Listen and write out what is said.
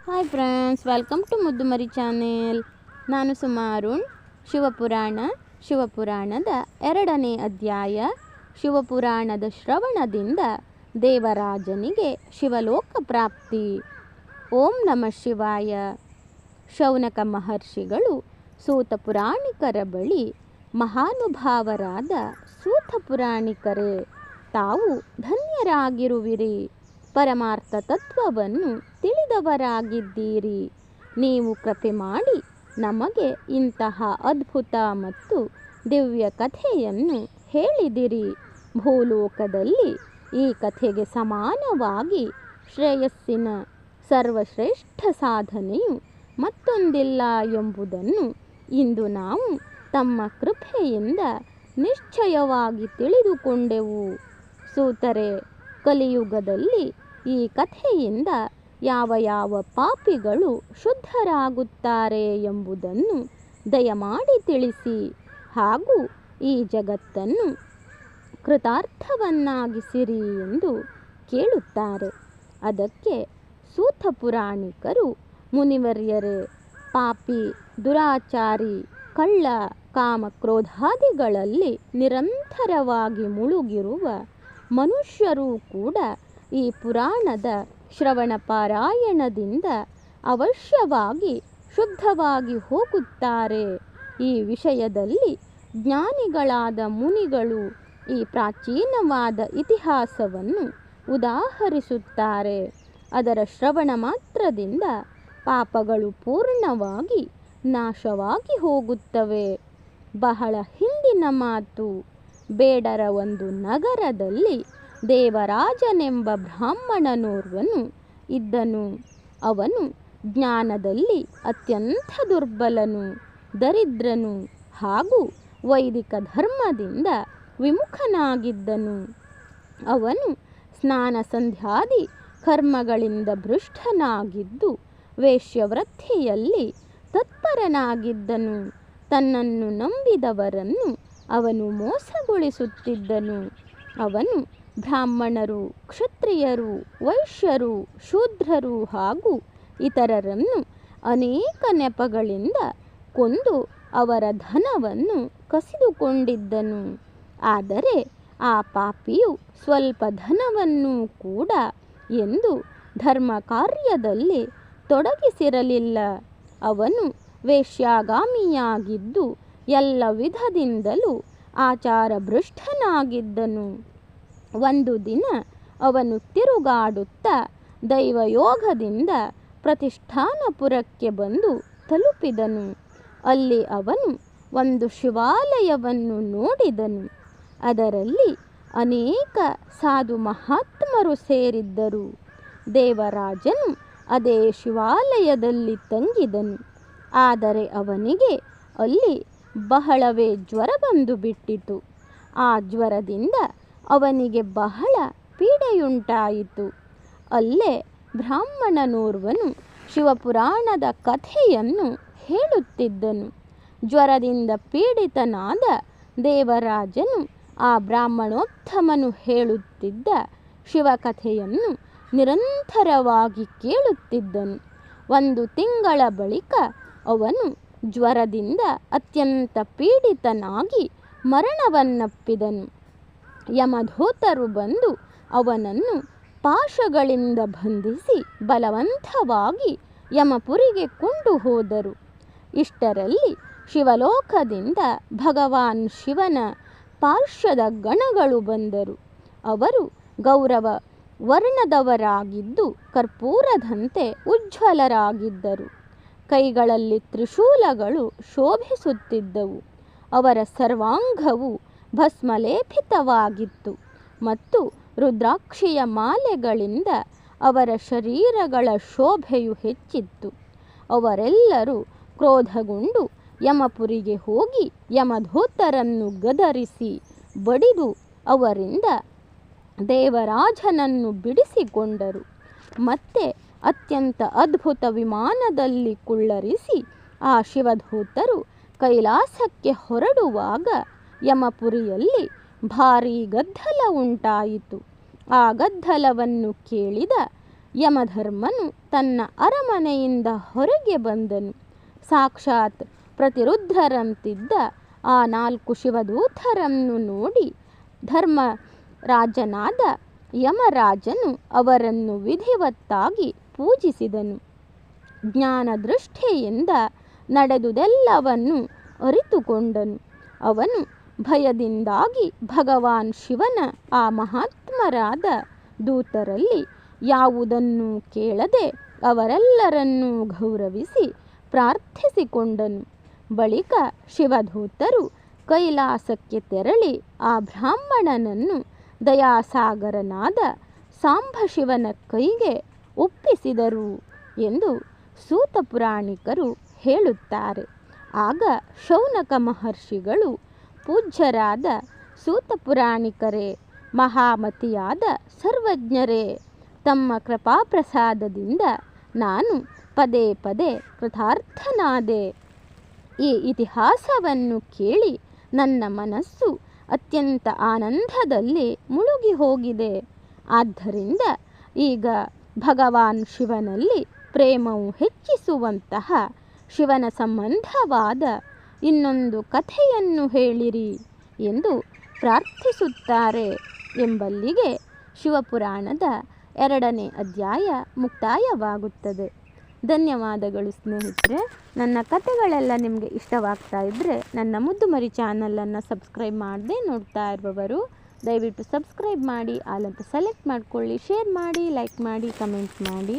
Hi friends, welcome to Muddumari channel. ನಾನು ಸುಮಾರುಣ್. ಶಿವಪುರಾಣದ 2ನೇ ಅಧ್ಯಾಯ. ಶಿವಪುರಾಣದ ಶ್ರವಣದಿಂದ ದೇವರಾಜನಿಗೆ ಶಿವಲೋಕ ಪ್ರಾಪ್ತಿ. ಓಂ ನಮಃ ಶಿವಾಯ. ಶೌನಕ ಮಹರ್ಷಿಗಳು ಸೂತ ಪುರಾಣಿಕರ ಬಳಿ, ಮಹಾನುಭಾವರಾದ ಸೂತ ಪುರಾಣಿಕರೇ, ತಾವು ಧನ್ಯರಾಗಿರುವಿರಿ. ಪರಮಾರ್ಥ ತತ್ವವನ್ನು ತಿಳಿದವರಾಗಿದ್ದೀರಿ. ನೀವು ಕೃಪೆ ಮಾಡಿ ನಮಗೆ ಇಂತಹ ಅದ್ಭುತ ಮತ್ತು ದಿವ್ಯ ಕಥೆಯನ್ನು ಹೇಳಿದಿರಿ. ಭೂಲೋಕದಲ್ಲಿ ಈ ಕಥೆಗೆ ಸಮಾನವಾಗಿ ಶ್ರೇಯಸ್ಸಿನ ಸರ್ವಶ್ರೇಷ್ಠ ಸಾಧನೆಯು ಮತ್ತೊಂದಿಲ್ಲ ಎಂಬುದನ್ನು ಇಂದು ನಾವು ತಮ್ಮ ಕೃಪೆಯಿಂದ ನಿಶ್ಚಯವಾಗಿ ತಿಳಿದುಕೊಂಡೆವು. ಸೂತರೆ, ಕಲಿಯುಗದಲ್ಲಿ ಈ ಕಥೆಯಿಂದ ಯಾವ ಪಾಪಿಗಳು ಶುದ್ಧರಾಗುತ್ತಾರೆ ಎಂಬುದನ್ನು ದಯಮಾಡಿ ತಿಳಿಸಿ, ಹಾಗೂ ಈ ಜಗತ್ತನ್ನು ಕೃತಾರ್ಥವನ್ನಾಗಿಸಿರಿ ಎಂದು ಕೇಳುತ್ತಾರೆ. ಅದಕ್ಕೆ ಸೂತ ಪುರಾಣಿಕರು, ಮುನಿವರ್ಯರೇ, ಪಾಪಿ, ದುರಾಚಾರಿ, ಕಳ್ಳ, ಕಾಮಕ್ರೋಧಾದಿಗಳಲ್ಲಿ ನಿರಂತರವಾಗಿ ಮುಳುಗಿರುವ ಮನುಷ್ಯರೂ ಕೂಡ ಈ ಪುರಾಣದ ಶ್ರವಣ ಪಾರಾಯಣದಿಂದ ಅವಶ್ಯವಾಗಿ ಶುದ್ಧವಾಗಿ ಹೋಗುತ್ತಾರೆ. ಈ ವಿಷಯದಲ್ಲಿ ಜ್ಞಾನಿಗಳಾದ ಮುನಿಗಳು ಈ ಪ್ರಾಚೀನವಾದ ಇತಿಹಾಸವನ್ನು ಉದಾಹರಿಸುತ್ತಾರೆ. ಅದರ ಶ್ರವಣ ಮಾತ್ರದಿಂದ ಪಾಪಗಳು ಪೂರ್ಣವಾಗಿ ನಾಶವಾಗಿ ಹೋಗುತ್ತವೆ. ಬಹಳ ಹಿಂದಿನ ಮಾತು. ಬೇಡರ ಒಂದು ನಗರದಲ್ಲಿ ದೇವರಾಜನೆಂಬ ಬ್ರಾಹ್ಮಣನೋರ್ವನು ಇದ್ದನು. ಅವನು ಜ್ಞಾನದಲ್ಲಿ ಅತ್ಯಂತ ದುರ್ಬಲನು, ದರಿದ್ರನು ಹಾಗೂ ವೈದಿಕ ಧರ್ಮದಿಂದ ವಿಮುಖನಾಗಿದ್ದನು. ಅವನು ಸ್ನಾನ ಸಂಧ್ಯಾದಿ ಕರ್ಮಗಳಿಂದ ಭೃಷ್ಟನಾಗಿದ್ದು ವೇಶ್ಯವೃತ್ತಿಯಲ್ಲಿ ತತ್ಪರನಾಗಿದ್ದನು. ತನ್ನನ್ನು ನಂಬಿದವರನ್ನು ಅವನು ಮೋಸಗೊಳಿಸುತ್ತಿದ್ದನು. ಅವನು ಬ್ರಾಹ್ಮಣರು, ಕ್ಷತ್ರಿಯರು, ವೈಶ್ಯರು, ಶೂದ್ರರು ಹಾಗೂ ಇತರರನ್ನು ಅನೇಕ ನೆಪಗಳಿಂದ ಕೊಂದು ಅವರ ಧನವನ್ನು ಕಸಿದುಕೊಂಡಿದ್ದನು. ಆದರೆ ಆ ಪಾಪಿಯು ಸ್ವಲ್ಪ ಧನವನ್ನು ಕೂಡ ಎಂದು ಧರ್ಮ ಕಾರ್ಯದಲ್ಲಿ ತೊಡಗಿಸಿರಲಿಲ್ಲ. ಅವನು ವೇಶ್ಯಾಗಾಮಿಯಾಗಿದ್ದು ಎಲ್ಲ ವಿಧದಿಂದಲೂ ಆಚಾರ ಭ್ರಷ್ಟನಾಗಿದ್ದನು. ಒಂದು ದಿನ ಅವನು ತಿರುಗಾಡುತ್ತಾ ದೈವಯೋಗದಿಂದ ಪ್ರತಿಷ್ಠಾನಪುರಕ್ಕೆ ಬಂದು ತಲುಪಿದನು. ಅಲ್ಲಿ ಅವನು ಒಂದು ಶಿವಾಲಯವನ್ನು ನೋಡಿದನು. ಅದರಲ್ಲಿ ಅನೇಕ ಸಾಧು ಮಹಾತ್ಮರು ಸೇರಿದ್ದರು. ದೇವರಾಜನು ಅದೇ ಶಿವಾಲಯದಲ್ಲಿ ತಂಗಿದನು. ಆದರೆ ಅವನಿಗೆ ಅಲ್ಲಿ ಬಹಳವೇ ಜ್ವರ ಬಂದು ಬಿಟ್ಟಿತು. ಆ ಜ್ವರದಿಂದ ಅವನಿಗೆ ಬಹಳ ಪೀಡೆಯುಂಟಾಯಿತು. ಅಲ್ಲೇ ಬ್ರಾಹ್ಮಣನೋರ್ವನು ಶಿವಪುರಾಣದ ಕಥೆಯನ್ನು ಹೇಳುತ್ತಿದ್ದನು. ಜ್ವರದಿಂದ ಪೀಡಿತನಾದ ದೇವರಾಜನು ಆ ಬ್ರಾಹ್ಮಣೋತ್ತಮನು ಹೇಳುತ್ತಿದ್ದ ಶಿವಕಥೆಯನ್ನು ನಿರಂತರವಾಗಿ ಕೇಳುತ್ತಿದ್ದನು. 1 ತಿಂಗಳ ಬಳಿಕ ಅವನು ಜ್ವರದಿಂದ ಅತ್ಯಂತ ಪೀಡಿತನಾಗಿ ಮರಣವನ್ನಪ್ಪಿದನು. ಯಮಧೂತರು ಬಂದು ಅವನನ್ನು ಪಾಶಗಳಿಂದ ಬಂಧಿಸಿ ಬಲವಂತವಾಗಿ ಯಮಪುರಿಗೆ ಕೊಂಡು ಹೋದರು. ಇಷ್ಟರಲ್ಲಿ ಶಿವಲೋಕದಿಂದ ಭಗವಾನ್ ಶಿವನ ಪಾರ್ಶ್ವದ ಗಣಗಳು ಬಂದರು. ಅವರು ಗೌರವ ವರ್ಣದವರಾಗಿದ್ದು ಕರ್ಪೂರದಂತೆ ಉಜ್ವಲರಾಗಿದ್ದರು. ಕೈಗಳಲ್ಲಿ ತ್ರಿಶೂಲಗಳು ಶೋಭಿಸುತ್ತಿದ್ದವು. ಅವರ ಸರ್ವಾಂಗವು ಭಸ್ಮಲೇಪಿತವಾಗಿತ್ತು ಮತ್ತು ರುದ್ರಾಕ್ಷಿಯ ಮಾಲೆಗಳಿಂದ ಅವರ ಶರೀರಗಳ ಶೋಭೆಯು ಹೆಚ್ಚಿತ್ತು. ಅವರೆಲ್ಲರೂ ಕ್ರೋಧಗೊಂಡು ಯಮಪುರಿಗೆ ಹೋಗಿ ಯಮಧೂತರನ್ನು ಗದರಿಸಿ ಬಡಿದು ಅವರಿಂದ ದೇವರಾಜನನ್ನು ಬಿಡಿಸಿಕೊಂಡರು. ಮತ್ತೆ ಅತ್ಯಂತ ಅದ್ಭುತ ವಿಮಾನದಲ್ಲಿ ಕುಳ್ಳರಿಸಿ ಆ ಶಿವಧೂತರು ಕೈಲಾಸಕ್ಕೆ ಹೊರಡುವಾಗ ಯಮಪುರಿಯಲ್ಲಿ ಭಾರೀ ಗದ್ದಲ ಉಂಟಾಯಿತು. ಆ ಗದ್ದಲವನ್ನು ಕೇಳಿದ ಯಮಧರ್ಮನು ತನ್ನ ಅರಮನೆಯಿಂದ ಹೊರಗೆ ಬಂದನು. ಸಾಕ್ಷಾತ್ ಪ್ರತಿರುದ್ಧರಂತಿದ್ದ ಆ 4 ಶಿವದೂತರನ್ನು ನೋಡಿ ಧರ್ಮರಾಜನಾದ ಯಮರಾಜನು ಅವರನ್ನು ವಿಧಿವತ್ತಾಗಿ ಪೂಜಿಸಿದನು. ಜ್ಞಾನದೃಷ್ಟಿಯಿಂದ ನಡೆದುದೆಲ್ಲವನ್ನು ಅರಿತುಕೊಂಡನು. ಅವನು ಭಯದಿಂದಾಗಿ ಭಗವಾನ್ ಶಿವನ ಆ ಮಹಾತ್ಮರಾದ ದೂತರಲ್ಲಿ ಯಾವುದನ್ನೂ ಕೇಳದೆ ಅವರೆಲ್ಲರನ್ನೂ ಗೌರವಿಸಿ ಪ್ರಾರ್ಥಿಸಿಕೊಂಡನು. ಬಳಿಕ ಶಿವದೂತರು ಕೈಲಾಸಕ್ಕೆ ತೆರಳಿ ಆ ಬ್ರಾಹ್ಮಣನನ್ನು ದಯಾಸಾಗರನಾದ ಸಾಂಬಶಿವನ ಕೈಗೆ ಒಪ್ಪಿಸಿದರು ಎಂದು ಸೂತ ಪುರಾಣಿಕರು ಹೇಳುತ್ತಾರೆ. ಆಗ ಶೌನಕ ಮಹರ್ಷಿಗಳು, ಪೂಜ್ಯರಾದ ಸೂತ ಪುರಾಣಿಕರೇ, ಮಹಾಮತಿಯಾದ ಸರ್ವಜ್ಞರೇ, ತಮ್ಮ ಕೃಪಾಪ್ರಸಾದದಿಂದ ನಾನು ಪದೇ ಪದೇ ಕೃತಾರ್ಥನಾದೆ. ಈ ಇತಿಹಾಸವನ್ನು ಕೇಳಿ ನನ್ನ ಮನಸ್ಸು ಅತ್ಯಂತ ಆನಂದದಲ್ಲಿ ಮುಳುಗಿ ಹೋಗಿದೆ. ಆದ್ದರಿಂದ ಈಗ ಭಗವಾನ್ ಶಿವನಲ್ಲಿ ಪ್ರೇಮವು ಹೆಚ್ಚಿಸುವಂತಹ ಶಿವನ ಸಂಬಂಧವಾದ ಇನ್ನೊಂದು ಕಥೆಯನ್ನು ಹೇಳಿರಿ ಎಂದು ಪ್ರಾರ್ಥಿಸುತ್ತಾರೆ ಎಂಬಲ್ಲಿಗೆ ಶಿವಪುರಾಣದ 2ನೇ ಅಧ್ಯಾಯ ಮುಕ್ತಾಯವಾಗುತ್ತದೆ. ಧನ್ಯವಾದಗಳು ಸ್ನೇಹಿತರೆ. ನನ್ನ ಕಥೆಗಳೆಲ್ಲ ನಿಮಗೆ ಇಷ್ಟವಾಗ್ತಾ ಇದ್ದರೆ ನನ್ನ ಮುದ್ದುಮರಿ ಚಾನಲನ್ನು ಸಬ್ಸ್ಕ್ರೈಬ್ ಮಾಡದೆ ನೋಡ್ತಾ ಇರುವವರು ದಯವಿಟ್ಟು ಸಬ್ಸ್ಕ್ರೈಬ್ ಮಾಡಿ, ಆಲ್ ಅಂತ ಸೆಲೆಕ್ಟ್ ಮಾಡಿಕೊಳ್ಳಿ, ಶೇರ್ ಮಾಡಿ, ಲೈಕ್ ಮಾಡಿ, ಕಮೆಂಟ್ ಮಾಡಿ.